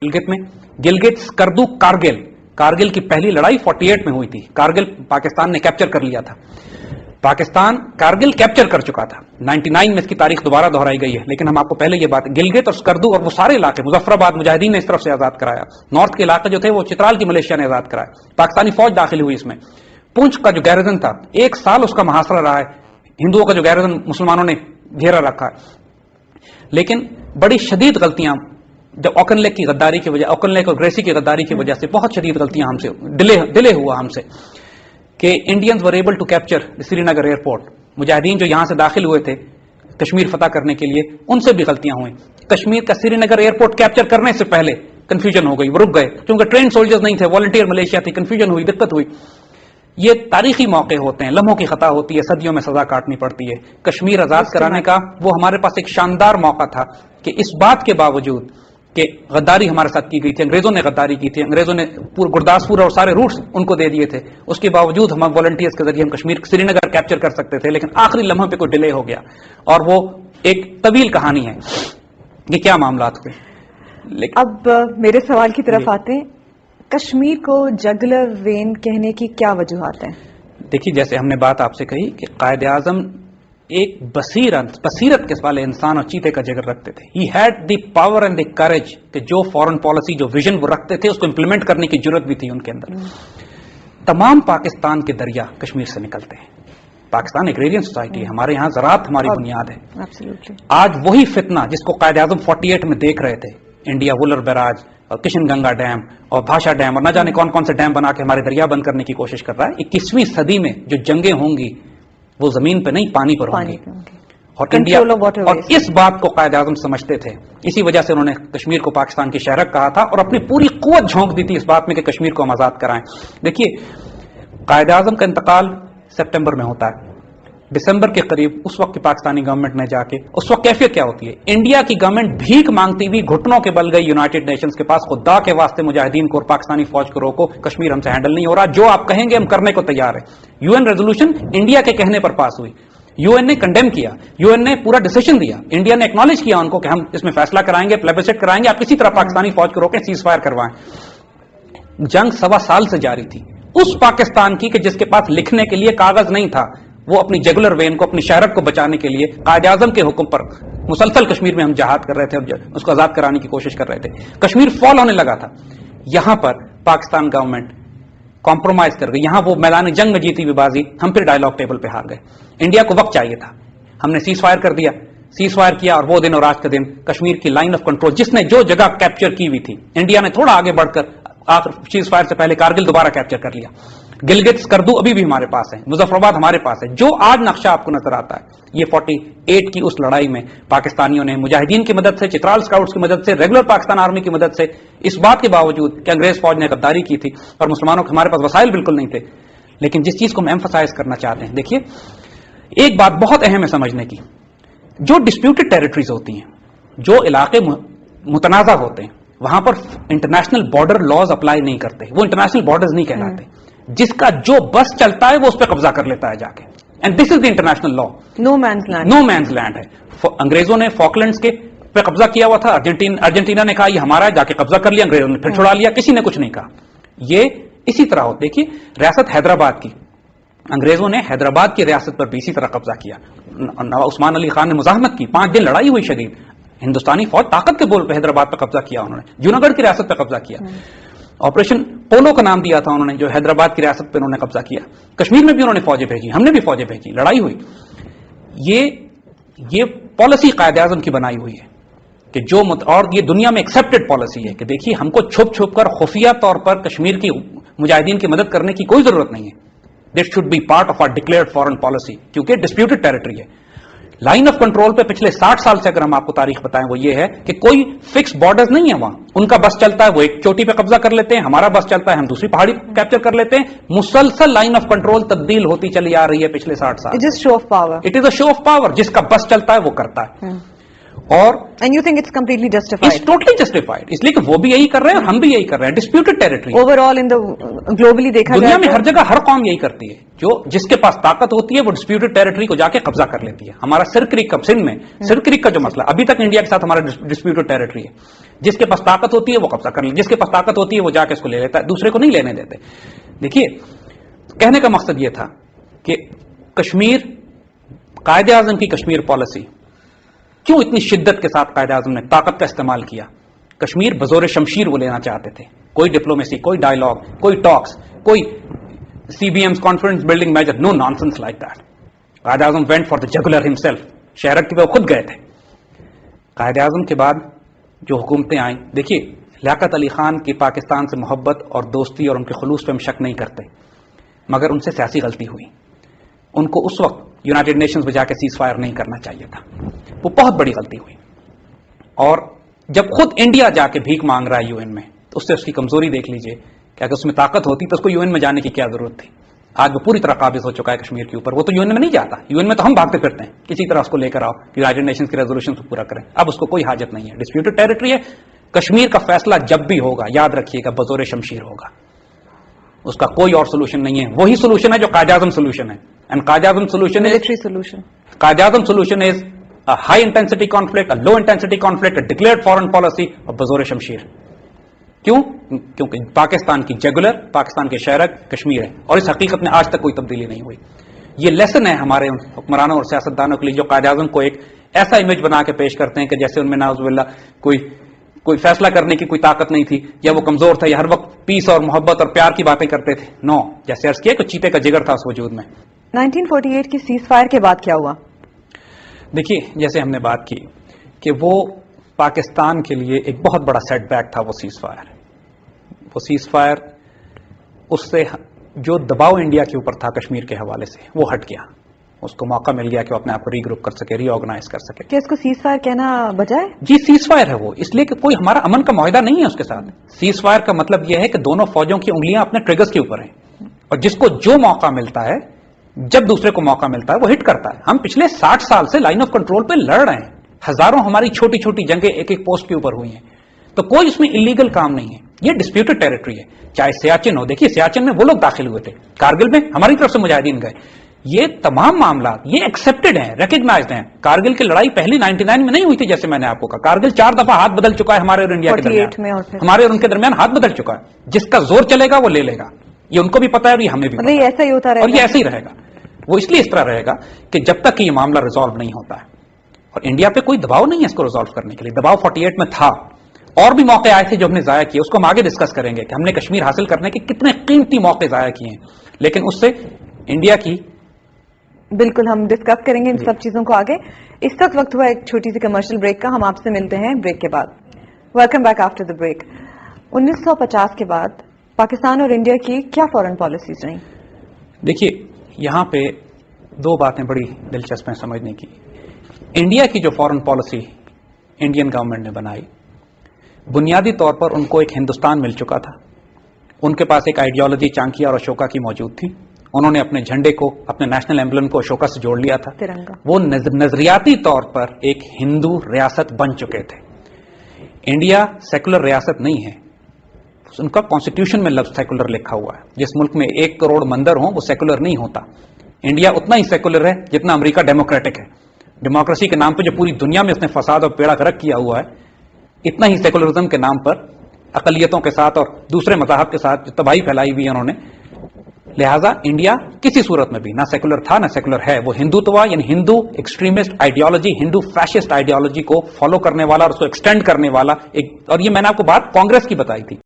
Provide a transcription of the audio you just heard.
گلگت میں، گلگت سکردو کارگل کی پہلی لڑائی 48 میں ہوئی تھی. کارگل پاکستان نے کیپچر کر لیا تھا. پاکستان کارگل کیپچر کر چکا تھا. 99 میں اس کی تاریخ دوبارہ دہرائی گئی ہے، لیکن ہم آپ کو پہلے یہ بات، گلگت اور سکردو اور وہ سارے علاقے، مظفر آباد مجاہدین نے اس طرف سے آزاد کرایا. نارتھ کے علاقے جو تھے وہ چترال کی ملیشیا نے آزاد کرایا. پاکستانی فوج داخل ہوئی اس میں. پونچھ کا جو گیریزن تھا 1 سال اس کا محاصرہ رہا ہے. ہندوؤں کا جو گیریزن مسلمانوں نے گھیرا رکھا ہے. لیکن بڑی شدید غلطیاں جب اوکن لیک کی غداری کی وجہ، اوکن لیک اور گریسی کی غداری کی وجہ سے بہت شدید غلطیاں ہم سے ڈیلے ہوا ہم سے، کہ Indians were able to capture Srinagar airport. مجاہدین جو یہاں سے داخل ہوئے تھے کشمیر فتح کرنے کے لیے، ان سے بھی غلطیاں ہوئیں. کشمیر کا سری نگر ایئرپورٹ کیپچر کرنے سے پہلے کنفیوژن ہو گئی، وہ رک گئے کیونکہ ٹرین سولجرز نہیں تھے، والنٹیئر ملیشیا تھی، کنفیوژن ہوئی، دقت ہوئی. یہ تاریخی موقع ہوتے ہیں، لمحوں کی خطا ہوتی ہے، صدیوں میں سزا کاٹنی پڑتی ہے. کشمیر آزاد کرانے کا وہ ہمارے پاس ایک شاندار موقع تھا کہ اس بات کے باوجود کہ غداری ہمارے ساتھ کی گئی تھی، انگریزوں نے غداری کی تھی، انگریزوں نے گرداسپور اور سارے روٹس ان کو دے دیے تھے، اس کے باوجود ہم والنٹیئرز کے ذریعے ہم کشمیر سری نگر کیپچر کر سکتے تھے، لیکن آخری لمحے پہ کوئی ڈیلے ہو گیا. اور وہ ایک طویل کہانی ہے کہ کیا معاملات ہوئے. اب میرے سوال کی طرف آتے ہیں، کشمیر کو جگلر وین کہنے کی کیا وجوہات ہیں؟ دیکھیے، جیسے ہم نے بات آپ سے کہی کہ قائد اعظم ایک بصیرت کے والے انسان اور چیتے کا جگر رکھتے تھے. He had the power and the courage کہ جو فورن پالیسی، جو ویژن وہ رکھتے تھے اس کو امپلیمنٹ کرنے کی جرت بھی تھی ان کے اندر. تمام پاکستان کے دریا کشمیر سے نکلتے ہیں. پاکستان ایگریرین سوسائٹی ہے، ہمارے یہاں زراعت ہماری بنیاد ہے. آج وہی فتنہ جس کو قائد اعظم 48 میں دیکھ رہے تھے، انڈیا وولر بیراج اور کشن گنگا ڈیم اور بھاشا ڈیم اور نہ جانے کون کون سے ڈیم بنا کے ہمارے دریا بند کرنے کی کوشش کر رہا ہے. 21ویں صدی میں جو جنگیں ہوں گی وہ زمین پہ نہیں، پانی پر ہوں گی. اور انڈیا، اور اس بات کو قائد اعظم سمجھتے تھے، اسی وجہ سے انہوں نے کشمیر کو پاکستان کی شہرک کہا تھا اور اپنی پوری قوت جھونک دی تھی اس بات میں کہ کشمیر کو ہم آزاد کرائیں. دیکھیے، قائد اعظم کا انتقال سپٹمبر میں ہوتا ہے. دسمبر کے قریب اس وقت کی پاکستانی گورنمنٹ نے جا کے، اس وقت کیفیت کیا ہوتی ہے، انڈیا کی گورنمنٹ بھیک مانگتی ہوئی گھٹنوں کے بل گئی یونائٹڈ نیشنز کے پاس، خدا کے واسطے مجاہدین کو اور پاکستانی فوج کو روکو، کشمیر ہم سے ہینڈل نہیں ہو رہا، جو آپ کہیں گے ہم کرنے کو تیار ہیں. UN ریزولوشن انڈیا کے کہنے پر پاس ہوئی. UN نے کنڈیم کیا، UN نے پورا ڈیسیشن دیا، انڈیا نے ایکنالج کیا ان کو کہ ہم اس میں فیصلہ کرائیں گے، پلیبسٹ کرائیں گے، آپ کسی طرح پاکستانی فوج کو روکیں، سیز فائر کروائیں. جنگ 1.25 سال سے جاری تھی. اس پاکستان کی کہ جس کے پاس لکھنے کے لیے کاغذ نہیں تھا، وہ اپنی جگلر وین کو، اپنی شہرت کو بچانے کے لیے قائد اعظم کے حکم پر مسلسل کشمیر میں ہم جہاد کر رہے تھے، اس کو آزاد کرانے کی کوشش کر رہے تھے. کشمیر فال ہونے لگا تھا. یہاں پر پاکستان گورنمنٹ کمپرومائز کر گئی. یہاں وہ میدان جنگ میں جیتی ہوئی بازی، ہم پھر ڈائیلاگ ٹیبل پہ ہار گئے. انڈیا کو وقت چاہیے تھا، ہم نے سیز فائر کر دیا، سیز فائر کیا، اور وہ دن اور آج کا دن کشمیر کی لائن آف کنٹرول جس نے جو جگہ کیپچر کی ہوئی تھی، انڈیا نے تھوڑا آگے بڑھ کر آخر سیز فائر سے پہلے کارگل دوبارہ کیپچر کر لیا. گلگت سکردو ابھی بھی ہمارے پاس ہے، مظفر آباد ہمارے پاس ہے. جو آج نقشہ آپ کو نظر آتا ہے، یہ 48 کی اس لڑائی میں پاکستانیوں نے مجاہدین کی مدد سے، چترال اسکاؤٹس کی مدد سے، ریگولر پاکستان آرمی کی مدد سے، اس بات کے باوجود کہ انگریز فوج نے غداری کی تھی اور مسلمانوں کے ہمارے پاس وسائل بالکل نہیں تھے. لیکن جس چیز کو ہم ایمفسائز کرنا چاہتے ہیں، دیکھیے ایک بات بہت اہم ہے سمجھنے کی، جو ڈسپیوٹڈ ٹیریٹریز ہوتی ہیں، جو علاقے متنازع ہوتے ہیں، وہاں پر انٹرنیشنل بارڈر لاز اپلائی نہیں کرتے، وہ انٹرنیشنل بارڈرز نہیں کہلاتے. جس کا جو بس چلتا ہے وہ اس پہ قبضہ کر لیتا ہے جا کے. And this is the international law. No man's land ہے. انگریزوں نے فاکلینڈز کے پہ قبضہ کیا ہوا تھا، ارجنٹینا نے کہا یہ ہمارا ہے، جا کے قبضہ کر لیا، انگریزوں نے پھر چھڑا لیا، کسی نے کچھ نہیں کہا. یہ اسی طرح ہو. دیکھیے ریاست حیدرآباد کی، انگریزوں نے حیدرآباد کی ریاست پر بھی اسی طرح قبضہ کیا. عثمان علی خان نے مزاحمت کی، 5 دن لڑائی ہوئی شدید. ہندوستانی فوج طاقت کے بول پہ حیدرآباد پہ قبضہ کیا، انہوں نے جوناگڑھ کی ریاست پہ قبضہ کیا. آپریشن پولو کا نام دیا تھا انہوں نے، جو حیدرآباد کی ریاست پہ انہوں نے قبضہ کیا. کشمیر میں بھی انہوں نے فوجیں بھیجی، ہم نے بھی فوجیں بھیجی، لڑائی ہوئی. یہ پالیسی قائد اعظم کی بنائی ہوئی ہے کہ جو اور یہ دنیا میں ایکسیپٹڈ پالیسی ہے کہ دیکھیے ہم کو چھپ چھپ کر خفیہ طور پر کشمیر کی مجاہدین کی مدد کرنے کی کوئی ضرورت نہیں ہے. That should be part of our declared foreign policy, کیونکہ ڈسپیوٹڈ ٹیریٹری ہے. لائن آف کنٹرول پہ پچھلے 60 سال سے اگر ہم آپ کو تاریخ بتائیں وہ یہ ہے کہ کوئی فکس بارڈرز نہیں ہے وہاں. ان کا بس چلتا ہے، وہ ایک چوٹی پہ قبضہ کر لیتے ہیں، ہمارا بس چلتا ہے، ہم دوسری پہاڑی کیپچر کر لیتے ہیں. مسلسل لائن آف کنٹرول تبدیل ہوتی چلی آ رہی ہے پچھلے 60 سال. It is a show of power. جس کا بس چلتا ہے وہ کرتا ہے. اور and you think it's completely it's justified totally justified, اس لیے کہ وہ بھی یہی کر رہے ہیں اور ہم بھی یہی کر رہے ہیں. ڈسپیوٹڈ ٹیریٹری اوور آل ان دا گلوبلی دیکھا دنیا جائے میں تو ہر جگہ ہر قوم یہی کرتی ہے، جس کے پاس طاقت ہوتی ہے وہ ڈسپیوٹڈ ٹیریٹری کو جا کے قبضہ کر لیتی ہے. ہمارا سر کریک کا سندھ میں سر کریک کا جو مسئلہ ابھی تک انڈیا کے ساتھ ہمارا ڈسپیوٹڈ ٹیریٹری ہے. جس کے پاس طاقت ہوتی ہے وہ قبضہ کر لیتا ہے، جس کے پاس طاقت ہوتی ہے وہ جا کے اس کو لے لیتا ہے، دوسرے کو نہیں لینے دیتے. دیکھیے کہنے کا مقصد یہ تھا کہ کشمیر، قائد اعظم کی کشمیر پالیسی، کیوں اتنی شدت کے ساتھ قائد اعظم نے طاقت کا استعمال کیا؟ کشمیر بزور شمشیر وہ لینا چاہتے تھے. کوئی ڈپلومیسی، کوئی ڈائلاگ، کوئی ٹاکس، کوئی C B Ms confidence building measure, no nonsense like that. Quaid-e-Azam went for the jugular himself. شہرک کی وہ خود گئے تھے. قائد اعظم کے بعد جو حکومتیں آئیں، دیکھیے لیاقت علی خان کی پاکستان سے محبت اور دوستی اور ان کے خلوص پہ ہم شک نہیں کرتے، مگر ان سے سیاسی غلطی ہوئی. ان کو اس وقت یونائٹڈ نیشنز میں جا کے سیز فائر نہیں کرنا چاہیے تھا. وہ بہت بڑی غلطی ہوئی. اور جب خود انڈیا جا کے بھیک مانگ رہا ہے یو این میں، تو اس سے اس کی کمزوری دیکھ لیجئے کہ اگر اس میں طاقت ہوتی تو اس کو یو این میں جانے کی کیا ضرورت تھی. آج وہ پوری طرح قابض ہو چکا ہے کشمیر کے اوپر. وہ تو یو این میں نہیں جاتا، یو این میں تو ہم بھاگتے پھرتے ہیں کسی طرح اس کو لے کر آؤ، یونائٹڈ نیشنز کی ریزولوشن کو پورا کریں. اب اس کو کوئی حاجت نہیں ہے. ڈسپیوٹڈ ٹیریٹری ہے. کشمیر کا فیصلہ جب بھی ہوگا یاد رکھیے گا بزور شمشیر ہوگا. اس کا کوئی اور سولوشن نہیں ہے. وہی سولوشن ہے جو قائد اعظم سولوشن ہے. اینڈ قائد اعظم سولوشن ہے، military solution. Quaid Azam solution is a high intensity conflict, a low intensity conflict, a declared foreign policy اور بزور شمشیر. کیوں؟ کیونکہ پاکستان کی جگولر، پاکستان کے شہرک کشمیر ہے، اور اس حقیقت میں آج تک کوئی تبدیلی نہیں ہوئی. یہ لیسن ہے ہمارے حکمرانوں اور سیاستدانوں کے لیے جو قائد اعظم کو ایک ایسا امیج بنا کے پیش کرتے ہیں کہ جیسے ان میں نعوذ باللہ کوئی فیصلہ کرنے کی کوئی طاقت نہیں تھی، یا وہ کمزور تھا، یا ہر وقت پیس اور محبت اور پیار کی باتیں کرتے تھے. نو، جیسے عرض کیا کہ چیتے کا جگر تھا اس وجود میں. 1948 کی سیز فائر کے بعد کیا ہوا؟ دیکھیے جیسے ہم نے بات کی کہ وہ پاکستان کے لیے ایک بہت بڑا سیٹ بیک تھا. وہ سیز فائر، وہ سیز فائر، اس سے جو دباؤ انڈیا کے اوپر تھا کشمیر کے حوالے سے وہ ہٹ گیا. اس کو موقع مل گیا کہ وہ اپنے آپ کو ری گروپ کر سکے، ری آرگنائز کر سکے. کیا اس کو سیز فائر کہنا بجائے؟ جی سیز فائر ہے وہ، اس لیے کہ کوئی ہمارا امن کا معاہدہ نہیں ہے اس کے ساتھ. سیز فائر کا مطلب یہ ہے کہ دونوں فوجوں کی انگلیاں اپنے ٹریگرز کے اوپر ہیں، اور جس کو جو موقع ملتا ہے، جب دوسرے کو موقع ملتا ہے وہ ہٹ کرتا ہے. ہم پچھلے 60 سال سے لائن آف کنٹرول پہ لڑ رہے ہیں. ہزاروں ہماری چھوٹی چھوٹی جنگیں ایک ایک پوسٹ کے اوپر ہوئی ہیں. تو کوئی اس میں انلیگل کام نہیں ہے. یہ ڈسپیوٹڈ ٹیریٹری ہے. چاہے سیاچن ہو، دیکھیے سیاچن میں وہ لوگ داخل ہوئے تھے، کارگل میں ہماری طرف سے مجاہدین گئے. یہ تمام معاملات یہ ایکسپٹڈ ہیں، ریکگنائزڈ ہیں. کارگل کی لڑائی پہلی 99 میں نہیں ہوئی تھی، جیسے میں نے آپ کو کہا. کارگل 4 دفعہ ہاتھ بدل چکا ہے ہمارے اور انڈیا کے 48 میں، درمیان. اور پھر ہمارے اور ان کے درمیان ہاتھ بدل چکا ہے. جس کا زور چلے گا وہ لے لے گا. یہ ان کو بھی پتا ہے اور یہ ہمیں بھی پتا مطلب یہ ہے. ایسا ہی ہوتا رہے اور گا. یہ ایسے ہی رہے گا. وہ اس لیے اس طرح رہے گا کہ جب تک کہ یہ معاملہ ریزالو نہیں ہوتا ہے، اور انڈیا پہ کوئی دباؤ نہیں ہے اس کو ریزالو کرنے کے لیے. دباؤ 48 میں تھا، اور بھی موقع آئے تھے جو ہم نے ضائع کیے. اس کو ہم آگے ڈسکس کریں گے کہ ہم نے کشمیر حاصل کرنے کے کتنے قیمتی موقع ضائع کیے ہیں. لیکن اس سے انڈیا کی بالکل ہم ڈسکس کریں گے ان سب چیزوں کو آگے. اس وقت ہوا ایک چھوٹی سی کمرشل بریک کا. ہم آپ سے ملتے ہیں بریک کے بعد. Welcome back after the break. 1950 کے بعد پاکستان اور انڈیا کی کیا فورن پالیسیز رہیں؟ دیکھیے یہاں پہ 2 باتیں بڑی دلچسپ ہیں سمجھنے کی. انڈیا کی جو فورن پالیسی انڈین گورنمنٹ نے بنائی، بنیادی طور پر ان کو ایک ہندوستان مل چکا تھا. ان کے پاس ایک آئیڈیالوجی چانکیہ اور اشوکا کی موجود تھی. انہوں نے اپنے جھنڈے کو، اپنے نیشنل ایمبلم کو اشوکا سے جوڑ لیا تھا. ترنگا. وہ نظریاتی طور پر ایک ہندو ریاست بن چکے تھے. انڈیا سیکولر ریاست نہیں ہے. ان کا کانسٹیٹیوشن میں لفظ سیکولر لکھا ہوا ہے. جس ملک میں 1 کروڑ مندر ہوں وہ سیکولر نہیں ہوتا. انڈیا اتنا ہی سیکولر ہے جتنا امریکہ ڈیموکریٹک ہے. ڈیموکریسی کے نام پہ جو پوری دنیا میں اس نے فساد اور پیڑا کرک کیا ہوا ہے، اتنا ہی سیکولرزم کے نام پر اقلیتوں کے ساتھ اور دوسرے مذاہب کے ساتھ جو تباہی پھیلائی ہوئی ہے انہوں نے. لہٰذا انڈیا کسی صورت میں بھی نہ سیکولر تھا نہ سیکولر ہے. وہ ہندوتوا یعنی ہندو ایکسٹریمسٹ آئیڈیالوجی، ہندو فیشسٹ آئیڈیالوجی کو فالو کرنے والا اور اس کو ایکسٹینڈ کرنے والا ایک. اور یہ میں نے آپ کو بات کانگریس کی بتائی تھی.